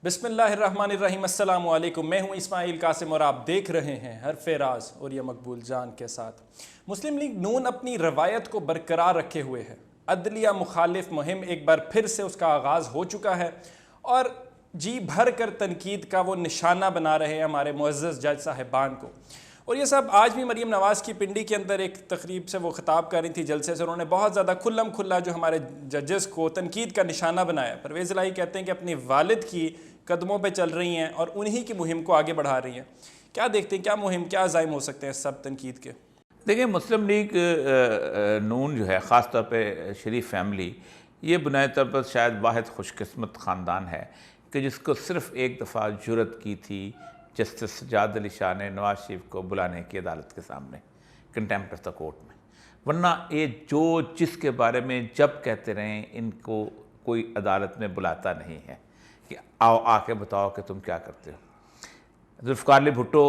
बिस्मिल्लाहिर्रहमानिर्रहीम, अस्सलामु अलैकुम। मैं हूं इस्माइल कासिम और आप देख रहे हैं हरफ़े राज और ये मकबूल जान के साथ। मुस्लिम लीग नून अपनी रवायत को बरकरार रखे हुए है। अदलिया मुखालिफ मुहिम एक बार फिर से उसका आगाज़ हो चुका है और जी भर कर तनकीद का वो निशाना बना रहे हैं हमारे मुअज़्ज़ज़ जज साहिबान को। और ये सब आज भी मरीम नवाज़ की पिंडी के अंदर एक तकरीब से वो ख़िताब कर रही थी जलसे से, उन्होंने बहुत ज़्यादा खुल्लम खुल्ला जो हमारे जजेस को तनकीद का निशाना बनाया। परवेज़ इलाही कहते हैं कि अपनी वालिद की कदमों पे चल रही हैं और उन्हीं की मुहिम को आगे बढ़ा रही हैं। क्या देखते हैं, क्या मुहिम, क्या अज़ाइम हो सकते हैं सब तनकीद के? देखिए, मुस्लिम लीग नून जो है, ख़ास तौर पे शरीफ फैमिली, ये बुनियादी तौर पर शायद वाहिद खुशकिस्मत ख़ानदान है कि जिसको सिर्फ़ एक दफ़ा जुर्रत की थी जस्टिस सज्जाद अली शाह ने नवाज शरीफ को बुलाने की अदालत के सामने, कंटेम्प्ट ऑफ द कोर्ट में। वरना ये जो जिसके बारे में जब कहते रहें, इनको कोई अदालत में बुलाता नहीं है कि आओ आके बताओ कि तुम क्या करते हो। जुल्फ़िकार अली भुट्टो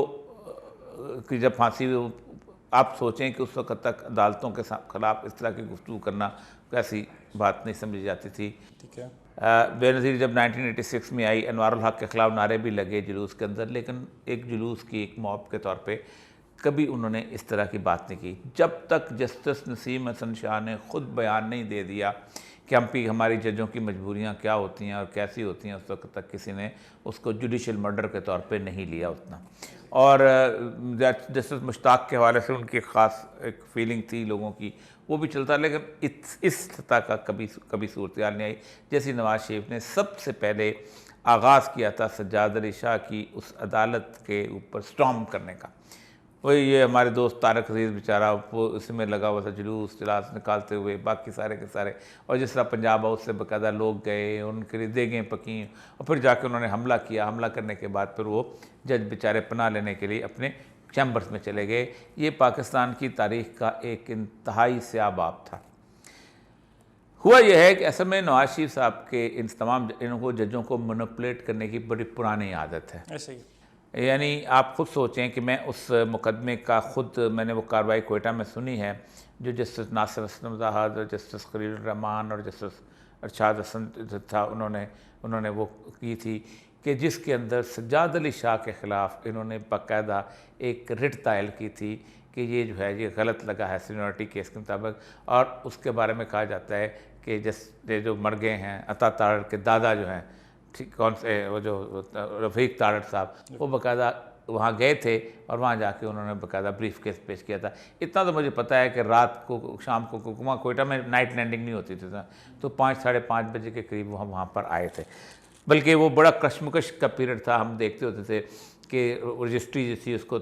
की जब फांसी, आप सोचें कि उस वक्त तक अदालतों के ख़िलाफ़ इस तरह की गुफ्तगू करना कैसी बात नहीं समझी जाती थी। ठीक है। बेनज़ीर जब 1986 में आई, अनवारुल हक के ख़िलाफ़ नारे भी लगे जुलूस के अंदर, लेकिन एक जुलूस की एक मॉब के तौर पे कभी उन्होंने इस तरह की बात नहीं की। जब तक जस्टिस नसीम हसन शाह ने ख़ुद बयान नहीं दे दिया कि हमारी जजों की मजबूरियाँ क्या होती हैं और कैसी होती हैं, उस वक्त तक किसी ने उसको जुडिशल मर्डर के तौर पे नहीं लिया उतना। और जस्टिस मुश्ताक के हवाले से उनकी ख़ास एक फीलिंग थी लोगों की, वो भी चलता, लेकिन इस सतह का कभी सूरत हाल नहीं आई। जैसे नवाज शरीफ ने सबसे पहले आगाज़ किया था सज्जाद अली शाह की उस अदालत के ऊपर स्टॉर्म करने का, वही ये हमारे दोस्त तारक अजीज़ बेचारा वो इसमें लगा हुआ था, जुलूस जलास निकालते हुए, बाकी सारे के सारे। और जिस तरह पंजाब हाउस से बाकायदा लोग गए, उनके लिए देगें पकी और फिर जाके उन्होंने हमला किया। हमला करने के बाद फिर वो जज बेचारे पनाह लेने के लिए अपने चैम्बर्स में चले गए। ये पाकिस्तान की तारीख़ का एक इंतहाई स्याह बाब था। हुआ यह है कि असल में नवाज शरीफ साहब के इनको जजों को मैनिपुलेट करने की बड़ी पुरानी आदत है। ऐसे ही यानी आप खुद सोचें कि मैं उस मुकदमे का मैंने वो कार्रवाई कोयटा में सुनी है, जो जस्टिस नासिर असलम ज़ाहद और जस्टिस खलील रहमान और जस्टिस अरशाद हसन था, उन्होंने वो की थी कि जिसके अंदर सज्जाद अली शाह के ख़िलाफ़ इन्होंने बाकायदा एक रिट दायर की थी कि ये जो है ये गलत लगा है सीनियरिटी केस के मुताबिक। और उसके बारे में कहा जाता है कि जो मर गए हैं अता तारड़ के दादा जो हैं, ठीक कौन से वो जो रफ़ीक तारड़ साहब, वो बाकायदा वहाँ गए थे और वहाँ जाके उन्होंने बाकायदा ब्रीफ केस पेश किया था। इतना तो मुझे पता है कि रात को शाम को वहाँ कोयटा में नाइट लैंडिंग नहीं होती थी, तो 5 साढ़े 5 बजे के करीब वो हम वहाँ पर आए थे। बल्कि वो बड़ा कशमकश का पीरियड था। हम देखते होते थे कि रजिस्ट्री जो थी उसको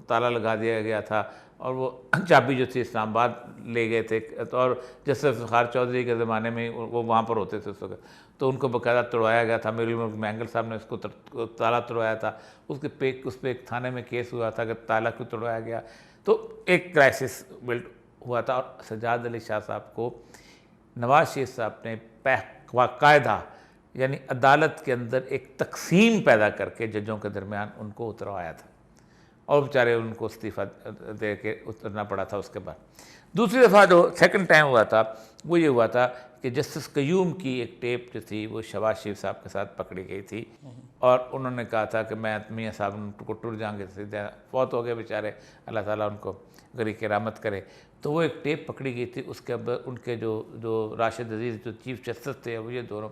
ताला लगा दिया गया था और वो चाबी जो थी इस्लामाबाद ले गए थे। तो और जस्टिस इफ्तिखार चौधरी के ज़माने में वो वहाँ पर होते थे उस वक्त, तो उनको बाकायदा तोड़वाया गया था। मीरुल मुल्क मैंगल साहब ने उसको ताला तोड़वाया था। उस पर एक थाने में केस हुआ था कि ताला क्यों तोड़वाया गया। तो एक क्राइसिस बिल्ड हुआ था और सज्जाद अली शाह साहब को नवाज शरीफ साहब ने बाकायदा यानी अदालत के अंदर एक तकसीम पैदा करके जजों के दरमियान उनको उतरवाया था और बेचारे उनको इस्तीफ़ा दे के उतरना पड़ा था। उसके बाद दूसरी दफ़ा जो सेकंड टाइम हुआ था वो ये हुआ था कि जस्टिस कयूम की एक टेप जो थी वो शहबाज शरीफ साहब के साथ पकड़ी गई थी और उन्होंने कहा था कि मैं मियाँ साहब उनको टूट जाएंगे, सीधे फौत हो गए बेचारे, अल्लाह ताला उनको गरीब की रहमत करे। तो वो एक टेप पकड़ी गई थी। उसके अब उनके जो राशिद अजीज़ जो चीफ जस्टिस थे, वो ये दोनों,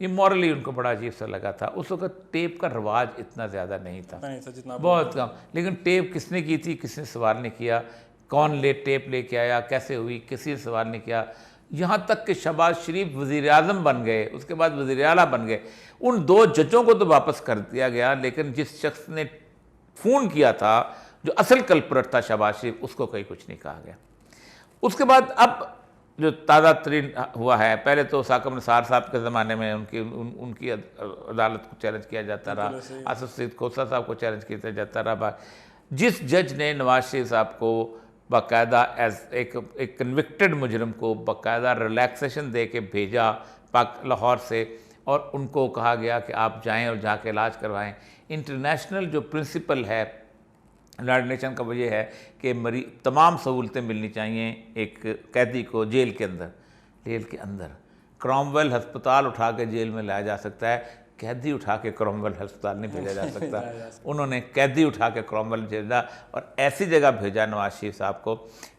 ये मॉरली उनको बड़ा अजीब सा लगा था। उस वक्त टेप का रवाज इतना ज़्यादा नहीं था, जितना बहुत कम। लेकिन टेप किसने की थी, किसने सवाल नहीं किया, कौन टेप लेके आया, कैसे हुई, किसी ने सवाल नहीं किया। यहाँ तक कि शहबाज शरीफ वज़ीर आज़म बन गए, उसके बाद वज़ीर आला बन गए। उन 2 जजों को तो वापस कर दिया गया, लेकिन जिस शख्स ने फ़ोन किया था, जो असल कल्प्रेट था शहबाज शरीफ, उसको कहीं कुछ नहीं कहा गया। उसके बाद अब जो ताज़ा तरीन हुआ है, पहले तो साकिब निसार साहब के ज़माने में उनकी अदालत को चैलेंज किया जाता रहा, आसिफ सईद खोसला साहब को चैलेंज किया जाता रहा। जिस जज ने नवाज शरीफ साहब को बाकायदा एज एक कन्विक्टेड मुजरम को बाकायदा रिलैक्सेशन दे के भेजा लाहौर से और उनको कहा गया कि आप जाएं और जाके इलाज करवाएं। इंटरनेशनल जो प्रिंसिपल है यूनाइटेड नेशन का, वो ये है कि तमाम सहूलतें मिलनी चाहिए एक कैदी को जेल के अंदर। क्रॉमवेल हस्पताल उठा के जेल में लाया जा सकता है, कैदी उठा के क्रॉमवेल अस्पताल नहीं भेजा जा सकता। उन्होंने कैदी उठा के क्रॉमवेल भेजा और ऐसी जगह भेजा नवाज शरीफ साहब को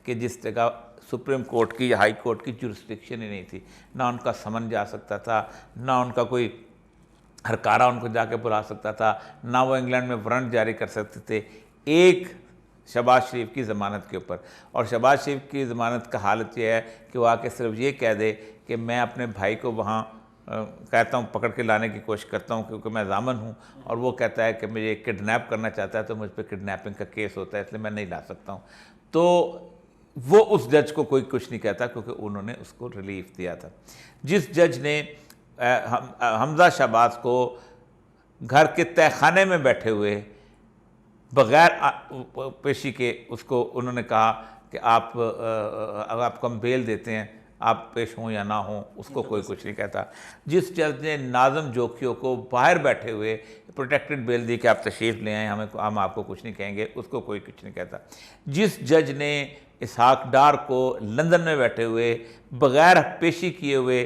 कि जिस जगह सुप्रीम कोर्ट की या हाई कोर्ट की जुरिस्डिक्शन ही नहीं थी, ना उनका समन जा सकता था, ना उनका कोई हरकारा उनको जाके बुला सकता था, ना वो इंग्लैंड में वारंट जारी कर सकते थे एक शहबाज शरीफ की ज़मानत के ऊपर। और शहबाज शरीफ की ज़मानत का हालत ये है कि वो आके सिर्फ ये कह दे कि मैं अपने भाई को वहाँ कहता हूँ, पकड़ के लाने की कोशिश करता हूँ क्योंकि मैं जामन हूँ, और वो कहता है कि मुझे किडनैप करना चाहता है तो मुझ पर किडनैपिंग का केस होता है इसलिए मैं नहीं ला सकता हूँ। तो वो उस जज को कोई कुछ नहीं कहता क्योंकि उन्होंने उसको रिलीफ दिया था। जिस जज ने हमजा शहबाज को घर के तहखाने में बैठे हुए बग़ैर पेशी के उसको उन्होंने कहा कि अगर आपको हम बेल देते हैं, आप पेश हों या ना हों, उसको कोई कुछ नहीं कहता। जिस जज ने नाज़म जोखियों को बाहर बैठे हुए प्रोटेक्टेड बेल दी कि आप तशरीफ़ ले आएँ, हम आपको कुछ नहीं कहेंगे, उसको कोई कुछ नहीं कहता। जिस जज ने इसहाक डार को लंदन में बैठे हुए बग़ैर पेशी किए हुए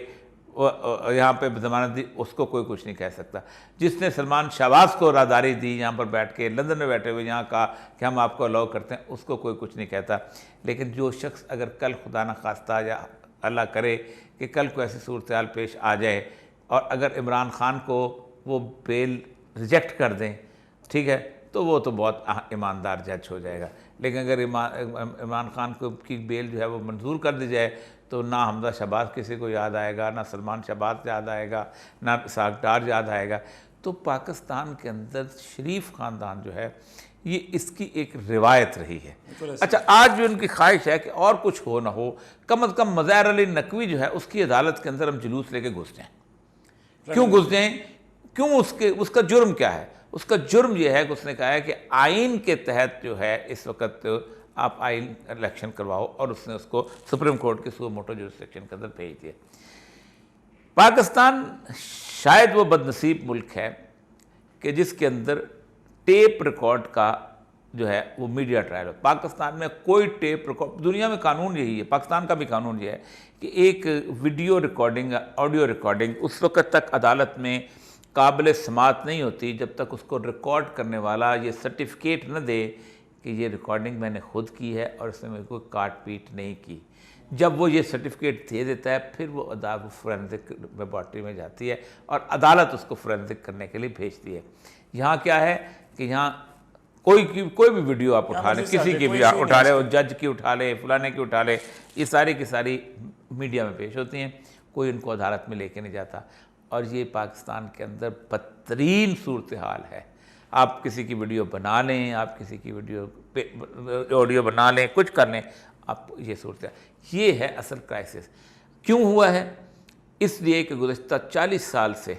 यहाँ पे ज़मानत दी, उसको कोई कुछ नहीं कह सकता। जिसने सलमान शहबाज को राहदारी दी यहाँ पर बैठ के लंदन में बैठे हुए, यहाँ कहा कि हम आपको अलाउ करते हैं, उसको कोई कुछ नहीं कहता। लेकिन जो शख्स अगर कल खुदा न खास्ता या अल्लाह करे कि कल को ऐसी सूरत हाल पेश आ जाए और अगर इमरान ख़ान को वो बेल रिजेक्ट कर दें, ठीक है, तो वो तो बहुत ईमानदार जज हो जाएगा। लेकिन अगर इमरान ख़ान को की बेल जो है वो मंजूर कर दी जाए तो ना हमजा शहबाज किसी को याद आएगा, ना सलमान शहबाज याद आएगा, ना इसहाक डार याद आएगा। तो पाकिस्तान के अंदर शरीफ ख़ानदान जो है ये इसकी एक रिवायत रही है। अच्छा, आज भी उनकी ख्वाहिश है कि और कुछ हो ना हो, कम अज़ कम मज़ाहिर अली नकवी जो है उसकी अदालत के अंदर हम जुलूस लेके घुस जाएँ। क्यों घुस जाएँ? क्यों? उसका जुर्म क्या है? उसका जुर्म यह है कि उसने कहा है कि आइन के तहत जो है इस वक्त आप आइन इलेक्शन करवाओ, और उसने उसको सुप्रीम कोर्ट के सुओ मोटो जुरिस्डिक्शन के अंदर भेज दिया। पाकिस्तान शायद वो बदनसीब मुल्क है कि जिसके अंदर टेप रिकॉर्ड का जो है वो मीडिया ट्रायल हो। पाकिस्तान में कोई टेप रिकॉर्ड, दुनिया में कानून यही है, पाकिस्तान का भी कानून ये है कि एक वीडियो रिकॉर्डिंग, ऑडियो रिकॉर्डिंग उस वक्त तक अदालत में काबिल समात नहीं होती जब तक उसको रिकॉर्ड करने वाला ये सर्टिफिकेट न दे कि ये रिकॉर्डिंग मैंने खुद की है और इसमें मेरे को काट पीट नहीं की। जब वो ये सर्टिफिकेट दे देता है फिर वो अदालत फोरेंसिक लेबॉर्ट्री में जाती है और अदालत उसको फोरेंसिक करने के लिए भेजती है। यहाँ क्या है कि यहाँ कोई भी वीडियो आप उठा लें, किसी की भी उठा ले, जज की उठा ले, फलाने की उठा ले, ये सारी की सारी मीडिया में पेश होती हैं, कोई इनको अदालत में लेके नहीं जाता। और ये पाकिस्तान के अंदर बदतरीन सूरत हाल है। आप किसी की वीडियो बना लें, आप किसी की ऑडियो बना लें, कुछ कर लें, आप ये सूरत हाल, ये है असल क्राइसिस। क्यों हुआ है? इसलिए कि गुज़श्ता 40 साल से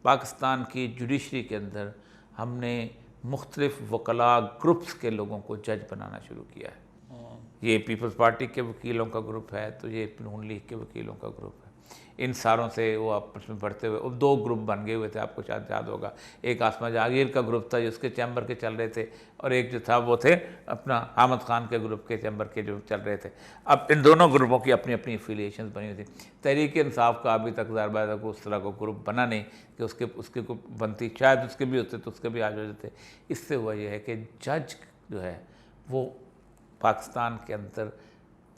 पाकिस्तान की जुडिशरी के अंदर हमने मुख्तलिफ वकला ग्रुप्स के लोगों को जज बनाना शुरू किया है। ये पीपल्स पार्टी के वकीलों का ग्रुप है, तो ये नून लीग के वकीलों का ग्रुप है। इन सारों से वो आपस में बढ़ते हुए अब 2 ग्रुप बन गए हुए थे, आपको शायद याद होगा। एक आसमा जहांगीर का ग्रुप था जो उसके चैम्बर के चल रहे थे, और एक जो था वो थे अपना अहमद ख़ान के ग्रुप के चैम्बर के जो चल रहे थे। अब इन दोनों ग्रुपों की अपनी अपनी एफिलिएशंस बनी हुई थी। तहरीक इंसाफ का अभी तक ज़ाहिर को उस तरह को ग्रुप बना नहीं कि उसके को बनती, शायद उसके भी होते तो उसके भी आज हो जाते। इससे हुआ यह है कि जज जो है वो पाकिस्तान के अंदर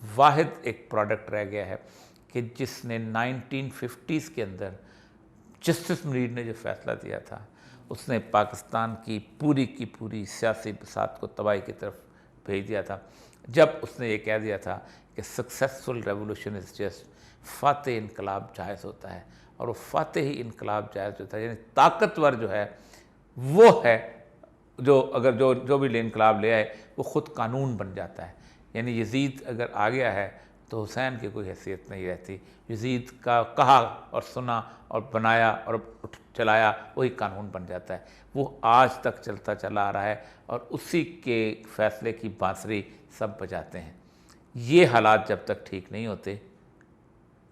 वाहिद एक प्रोडक्ट रह गया है कि जिसने 1950s के अंदर जस्टिस मुनीर ने जो फैसला दिया था उसने पाकिस्तान की पूरी सियासी बसात को तबाही की तरफ भेज दिया था। जब उसने ये कह दिया था कि सक्सेसफुल रेवोल्यूशन इज़ जस्ट फ़ातेह इनकलाब जायज़ होता है, और वो फ़ातेह ही इनकलाब जायज़ होता है, यानी ताकतवर जो है वो है जो अगर जो भी इनकलाब ले आए वो ख़ुद कानून बन जाता है। यानी यजीद अगर आ गया है तो हुसैन की कोई हैसियत नहीं रहती। यजीद का कहा और सुना और बनाया और चलाया वही कानून बन जाता है। वो आज तक चलता चला आ रहा है और उसी के फैसले की बांसुरी सब बजाते हैं। ये हालात जब तक ठीक नहीं होते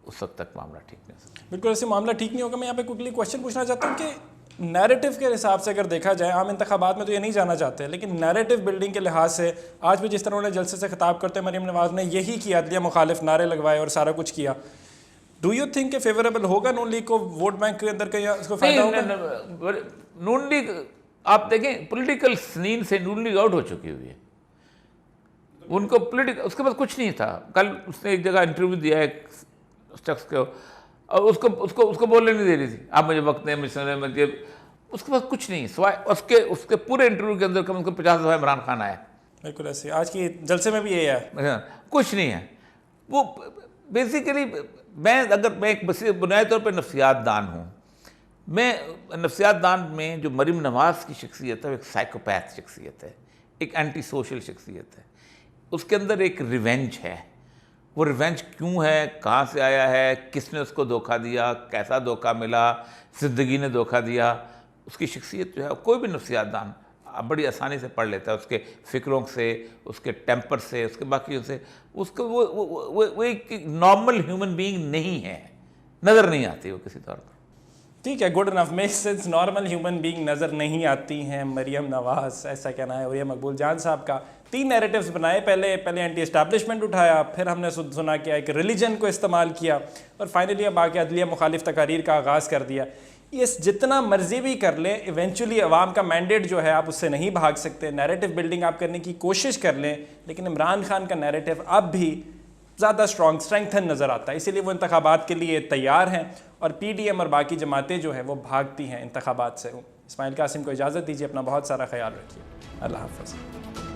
उस वक्त तक मामला ठीक नहीं हो सकता। बिल्कुल, ऐसे मामला ठीक नहीं होगा। मैं यहाँ पे क्विकली क्वेश्चन पूछना चाहता हूँ कि नैरेटिव के हिसाब से अगर देखा जाए, आम इंतखाबात में तो ये नहीं जाना चाहते, लेकिन नैरेटिव बिल्डिंग के लिहाज से आज भी जिस तरह उन्होंने जलसे से खिताब करते मरीम नवाज़ ने यही किया, अदलिया मुखालिफ नारे लगवाए और सारा कुछ किया, डू यू थिंक कि फेवरेबल होगा नून लीग को वोट बैंक के अंदर कहीं इसको फायदा होगा? नून लीग आप देखें पॉलिटिकल सीन से नून लीग आउट हो चुकी हुई है। उनको पॉलिटिकल उसके पास कुछ नहीं था। कल उसने एक जगह इंटरव्यू दिया एक शख्स को और उसको बोलने नहीं दे रही थी, आप मुझे वक्त नहीं मुझे, उसके पास कुछ नहीं सिवाय उसके पूरे इंटरव्यू के अंदर कम से कम 50 दफ़ा इमरान खान आया। बिल्कुल ऐसे आज की जलसे में भी ये है, कुछ नहीं है। वो बेसिकली मैं एक बुनियादी तौर पर नफ्सियात दान हूँ। मैं नफ्सियात दान में जो मरीम नवाज़ की शख्सियत है, एक साइकोपैथ शख्सियत है, एक एंटी सोशल शख्सियत है। उसके अंदर एक रिवेंज है। वो रिवेंज क्यों है, कहाँ से आया है, किसने उसको धोखा दिया, कैसा धोखा मिला, ज़िंदगी ने धोखा दिया, उसकी शख्सियत जो है कोई भी नफ्सियात दान आप बड़ी आसानी से पढ़ लेता है। उसके फ़िक्रों से, उसके टेम्पर से, उसके बाकी से, उसको वो एक नॉर्मल ह्यूमन बीइंग नहीं है, नज़र नहीं आती वो किसी तौर पर। ठीक है, good enough, make sense. Normal human being नज़र नहीं आती हैं मरियम नवाज़, ऐसा कहना है उरिया मकबूल जान साहब का। 3 नैरेटिव्स बनाए, पहले एंटी एस्टैब्लिशमेंट उठाया, फिर हमने सुना कि एक रिलीजन को इस्तेमाल किया और फाइनली अब आके अदलिया मुखालिफ तकारीर का आगाज़ कर दिया। ये जितना मर्जी भी कर लें, इवेंचुअली अवाम का मैंडेट जो है आप उससे नहीं भाग सकते। नैरेटिव बिल्डिंग आप करने की कोशिश कर लें, लेकिन इमरान खान का नैरेटिव अब भी ज़्यादा स्ट्रेंथन नज़र आता है, इसीलिए वो इंतखाबात के लिए तैयार हैं और PDM और बाकी जमातें जो हैं वो भागती हैं इंतखाबात से। इस्माइल कासिम को इजाज़त दीजिए, अपना बहुत सारा ख्याल रखिए, अल्लाह हाफ़िज़।